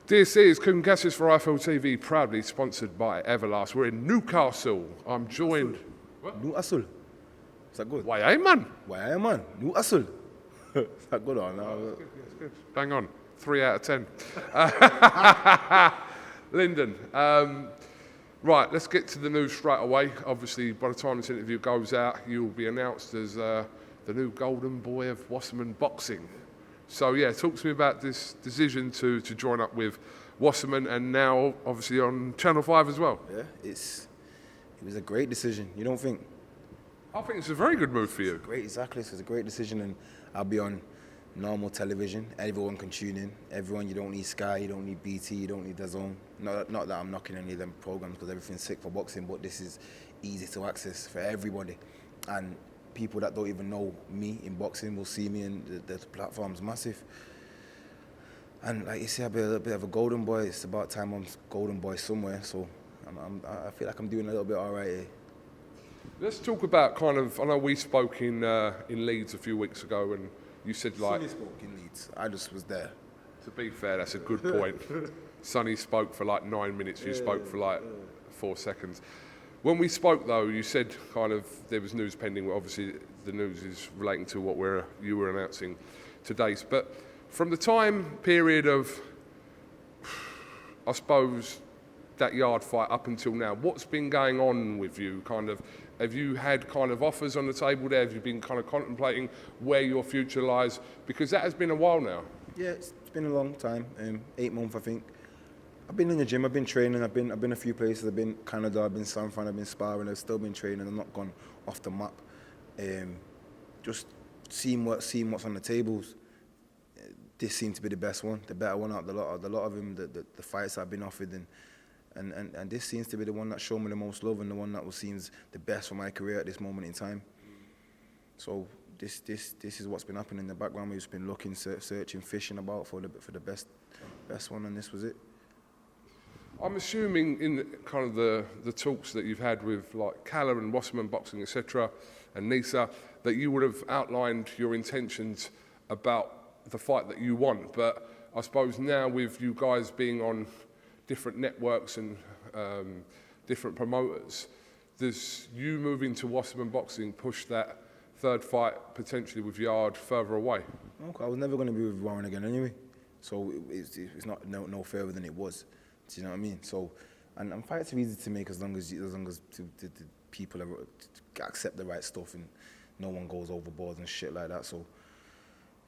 Dear seers, KUGAN CASSIUS for IFL TV, proudly sponsored by Everlast. We're in Newcastle. I'm joined... Newcastle. Is that good? Why, man? Why, man? Newcastle. Is that good or no? It's good. Bang on. 3 out of 10. Lyndon, right, let's get to the news straight away. Obviously, by the time this interview goes out, you'll be announced as the new golden boy of Wasserman boxing. So yeah, talk to me about this decision to join up with Wasserman, and now obviously on Channel 5 as well. Yeah, it was a great decision. You don't think? I think it's a very good move for you. Great, exactly. It's a great decision, and I'll be on normal television. Everyone can tune in. Everyone, you don't need Sky, you don't need BT, you don't need DAZN. Not that I'm knocking any of them programs because everything's sick for boxing, but this is easy to access for everybody. And people that don't even know me in boxing will see me, and the platform's massive. And like you say, I'll be a little bit of a golden boy. It's about time I'm golden boy somewhere, so I feel like I'm doing a little bit all right here. Let's talk about kind of, I know we spoke in Leeds a few weeks ago, and you said like... Sonny spoke in Leeds. I just was there. To be fair, that's a good point. Sonny spoke for like 9 minutes, you spoke for like 4 seconds. When we spoke though, you said kind of there was news pending. Obviously, the news is relating to what you were announcing today. But from the time period of, I suppose, that Yarde fight up until now, what's been going on with you? Kind of, have you had kind of offers on the table there? Have you been kind of contemplating where your future lies? Because that has been a while now. Yeah, it's been a long time. 8 months, I think. I've been in the gym, I've been training, I've been a few places, I've been Canada, I've been San Fran, I've been sparring, I've still been training, I've not gone off the map. Just seeing what's on the tables. This seemed to be the best one, the better one out of the lot of them, the fights I've been offered, and this seems to be the one that showed me the most love and the one that seems the best for my career at this moment in time. So this is what's been happening in the background. We've just been looking, searching, fishing about for the best one, and this was it. I'm assuming in kind of the talks that you've had with like Kalle and Wasserman Boxing, etc., and Nisa, that you would have outlined your intentions about the fight that you want. But I suppose now with you guys being on different networks and different promoters, does you moving to Wasserman Boxing push that third fight potentially with Yarde further away? Okay, I was never going to be with Warren again anyway, so it's not no further than it was. Do you know what I mean? So, and fights are easy to make as long as the people accept the right stuff and no one goes overboard and shit like that. So,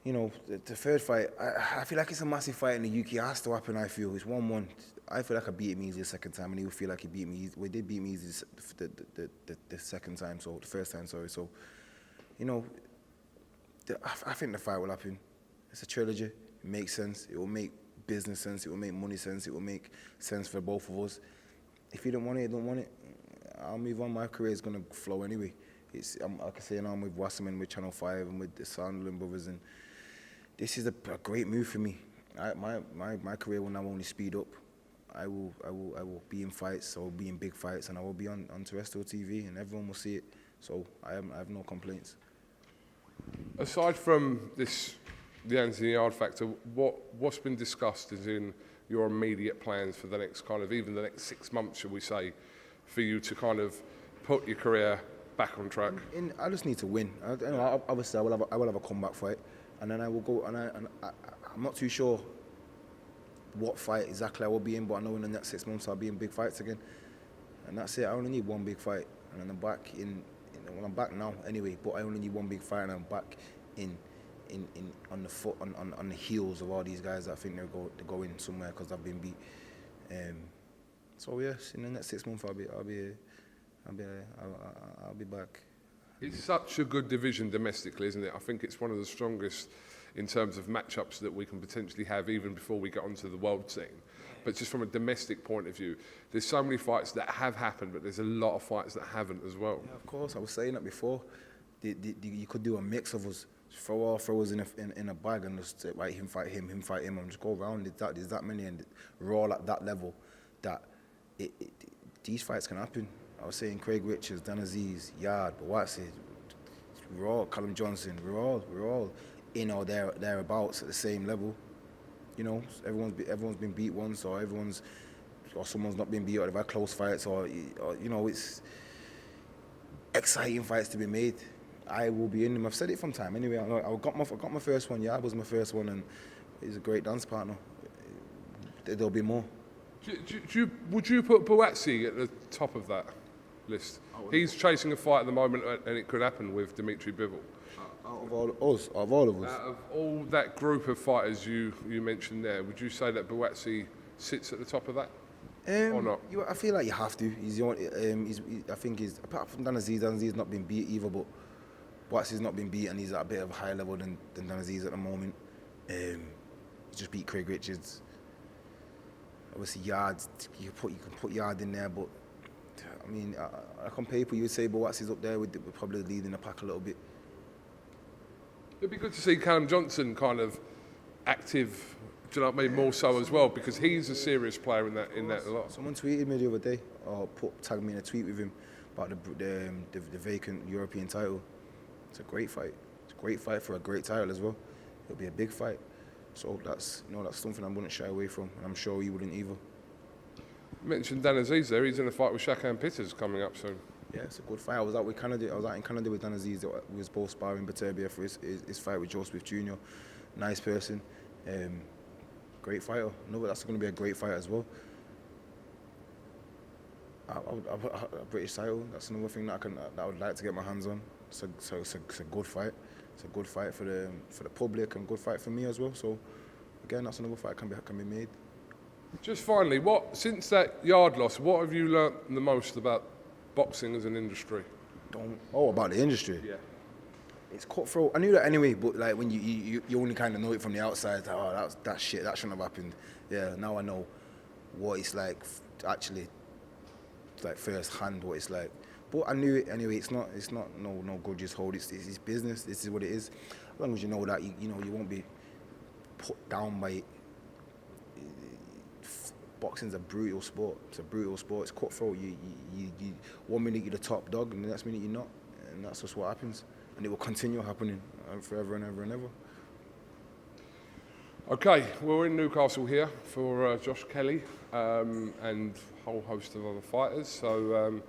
you know, the third fight, I feel like it's a massive fight in the UK. It has to happen. I feel it's 1-1. I feel like I beat him easy the second time, and he would feel like he beat me easy. Well, he did beat me easy the second time, so the first time, sorry. So, you know, I think the fight will happen. It's a trilogy. It makes sense. It will make business sense, it will make money sense, it will make sense for both of us. If you don't want it, you don't want it. I'll move on. My career is going to flow anyway. Like I say, now I'm with Wasserman, with Channel 5, and with the Sauerland brothers, and this is a great move for me. My career will now only speed up. I will be in fights, I will be in big fights, and I will be on terrestrial TV, and everyone will see it. So I have no complaints. Aside from this, the Anthony Yarde factor, what's been discussed is in your immediate plans for the next kind of, even the next 6 months, should we say, for you to kind of put your career back on track? I just need to win. Obviously, I will have a comeback fight, and then I will go. And I'm not too sure what fight exactly I will be in, but I know in the next 6 months I'll be in big fights again, and that's it. I only need one big fight, and then I'm back well, I'm back now anyway. But I only need one big fight, and I'm back on the heels of all these guys that I think they're going somewhere because I've been beat. So yes, in the next 6 months I'll be back. It's such a good division domestically, isn't it? I think it's one of the strongest in terms of matchups that we can potentially have even before we get onto the world scene. But just from a domestic point of view, there's so many fights that have happened, but there's a lot of fights that haven't as well. Yeah, of course, I was saying that before. You could do a mix of us. Throw us in a bag and just right, him fight him, and just go around. There's that many, and raw at that level that these fights can happen. I was saying Craig Richards, Dan Aziz, Yarde, Buatsi, we're all Callum Johnson. We're all in or thereabouts at the same level. you know, everyone's been beat once, or someone's not been beat, or they've had close fights, or you know, it's exciting fights to be made. I will be in them. I've said it from time. Anyway, I got my first one. Yarde was my first one, and he's a great dance partner. There'll be more. Would you put Buatsi at the top of that list? He's chasing a fight at the moment, and it could happen with Dimitri Bivol. Out of all of us. Out of all that group of fighters you mentioned there, would you say that Buatsi sits at the top of that, or not? I feel like you have to. He's the only, I think he's, apart from Dan Azeez's not been beat either, but Buatsi's not been beat, and he's at a bit of a higher level than Dan Azeez at the moment. He just beat Craig Richards. Obviously, Yarde, you can put Yarde in there, but I mean, on paper, you would say Buatsi's up there with probably leading the pack a little bit. It'd be good to see Callum Johnson kind of active, do you know what I mean, more so as well, because he's a serious player in that a lot. Someone tweeted me the other day, or tagged me in a tweet with him about the vacant European title. It's a great fight. It's a great fight for a great title as well. It'll be a big fight. So that's something I wouldn't shy away from, and I'm sure he wouldn't either. You mentioned Dan Azeez there. He's in a fight with Shakan Pitters coming up soon. Yeah, it's a good fight. I was out in Canada with Dan Azeez. We was both sparring Batterbia for his fight with Joe Smith Jr. Nice person. Great fighter. No, that's going to be a great fight as well. A British title. That's another thing that I would like to get my hands on. It's a good fight. It's a good fight for the public, and a good fight for me as well. So again, that's another fight can be made. Just finally, since that Yarde loss, what have you learnt the most about boxing as an industry? About the industry? Yeah. It's cutthroat. I knew that anyway, but like when you only kind of know it from the outside, that shit, that shouldn't have happened. Yeah, now I know what it's like actually, like first hand what it's like. But I knew it anyway. It's not no grudges hold. It's business. This is what it is. As long as you know that, you won't be put down by it. Boxing's a brutal sport. It's a brutal sport. It's cutthroat. You 1 minute you're the top dog, and the next minute you're not, and that's just what happens. And it will continue happening forever and ever and ever. Okay, we're in Newcastle here for Josh Kelly and a whole host of other fighters. So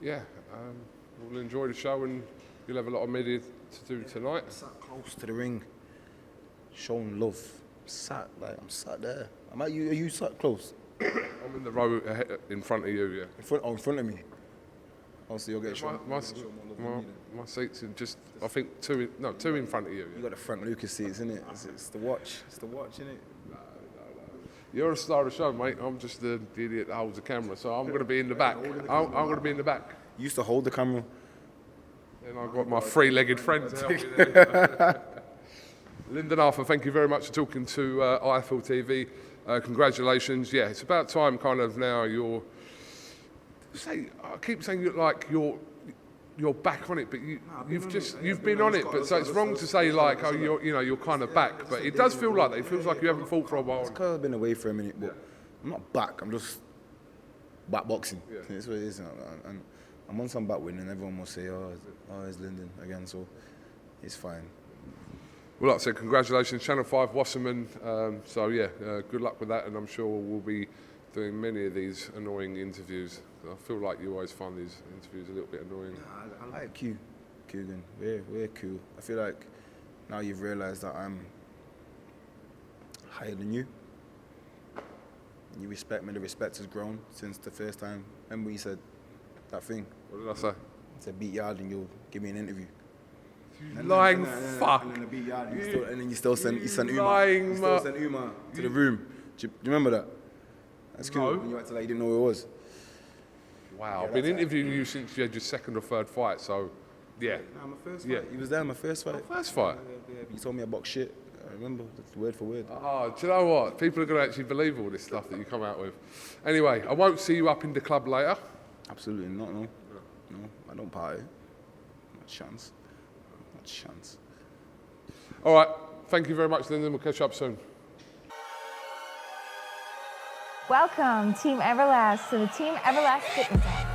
we'll enjoy the show, and you'll have a lot of media to do tonight. I'm sat close to the ring, showing love. I'm sat there. Are you sat close? I'm in the row in front of you, yeah. In front of me? Oh, so you'll get shown. My seats are just, I think, two in front of you. Yeah. You got the Frank Lucas seats, isn't it? It's the watch. It's the watch, isn't it? No. You're a star of the show, mate. I'm just the idiot that holds the camera, so I'm going to be in the back. I'm going to be in the back. You used to hold the camera. And I've got my three-legged friend to help me there. Lyndon Arthur, thank you very much for talking to IFL TV. Congratulations. Yeah, it's about time kind of now I keep saying you're back on it, but you've been on it, but so it's wrong to say like, oh, you're kind of back, but it does feel like that. It feels like you haven't fought for a while. It's because I've been away for a minute, but I'm not back. I'm just back boxing. Yeah. That's what it is. And once I'm back winning, everyone will say, oh, it's Lyndon again, so it's fine. Well, like I said, congratulations, Channel 5 Wasserman. Good luck with that, and I'm sure we'll be doing many of these annoying interviews. I feel like you always find these interviews a little bit annoying. I like KUGAN. We're cool. I feel like now you've realised that I'm higher than you. You respect me. The respect has grown since the first time. Remember you said that thing? What did I say? I said beat Yarde and you'll give me an interview. You lying fuck. And then I beat Yarde and then you still sent lying Umar to the room. Do you remember that? That's cool. No. When you acted like you didn't know who it was. Wow, I've been interviewing you since you had your second or third fight, so yeah. Nah, my first fight. Yeah. He was there, my first fight. First fight? Yeah. You told me about shit. I remember, word for word. Oh, do you know what? People are going to actually believe all this stuff that you come out with. Anyway, I won't see you up in the club later. Absolutely not, no. No, I don't party. Not a chance. Not a chance. All right, thank you very much, Lyndon. We'll catch up soon. Welcome, Team Everlast, to the Team Everlast Fitness app.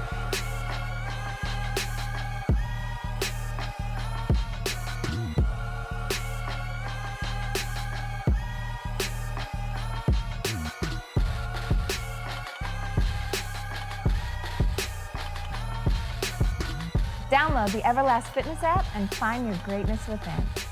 Download the Everlast Fitness app and find your greatness within.